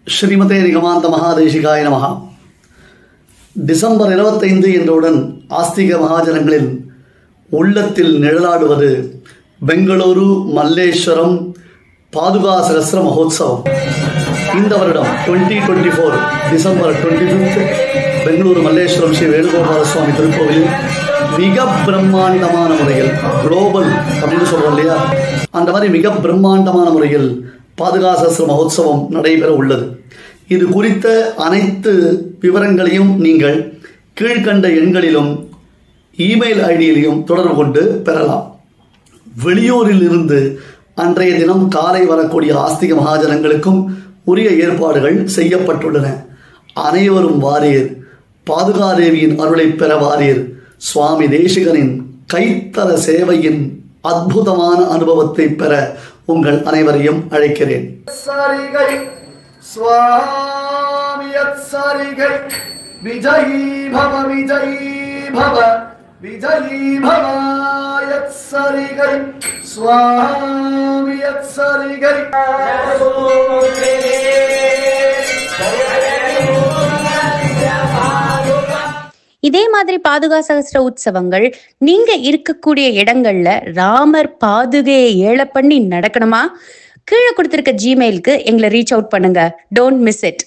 ஸ்ரீமதே நிகமாந்த மகாதேசிகாய நமஹ. டிசம்பர் 25 என்றவுடன் ஆஸ்திக மகாஜனங்களின் உள்ளத்தில் நிழலாடுவது பெங்களூரு மல்லேஸ்வரம் பாதுகா சகஸ்ர மகோத்சவம். இந்த வருடம் 2024 டிசம்பர் 25 பெங்களூரு மல்லேஸ்வரம் ஸ்ரீ வேணுகோபால சுவாமி திருக்கோவிலில் மிக பிரம்மாண்டமான முறையில் குளோபல் அப்படின்னு சொல்கிறோம் இல்லையா, அந்த மாதிரி மிக பிரம்மாண்டமான முறையில் பாதுகா சகஸ்ர மகோத்சவம் நடைபெற உள்ளது. இது குறித்த அனைத்து விவரங்களையும் நீங்கள் கீழ்கண்ட எண்களிலும் இமெயில் ஐடியிலையும் தொடர்பு கொண்டு பெறலாம். வெளியூரில் இருந்து அன்றைய தினம் காலை வரக்கூடிய ஆஸ்திக மகாஜனங்களுக்கும் உரிய ஏற்பாடுகள் செய்யப்பட்டுள்ளன. அனைவரும் வாரீர், பாதுகாதேவியின் அருளை பெற வாரீர். சுவாமி தேசிகனின் கைத்தல சேவையின் அற்புதமான அனுபவத்தை பெற உங்கள் அனைவரையும் அழைக்கிறேன். விஜயீ பவ விஜயீ பவ விஜயீ பவ யத்சரிகை ஸ்வாமி யத்சரிகை. இதே மாதிரி பாதுகா சகஸ்ர உற்சவங்கள் நீங்க இருக்கக்கூடிய இடங்கள்ல ராமர் பாதுகையை ஏழை பண்ணி நடக்கணுமா? கீழே கொடுத்திருக்க ஜிமெயிலுக்கு எங்களை ரீச் அவுட் பண்ணுங்க. Don't miss it.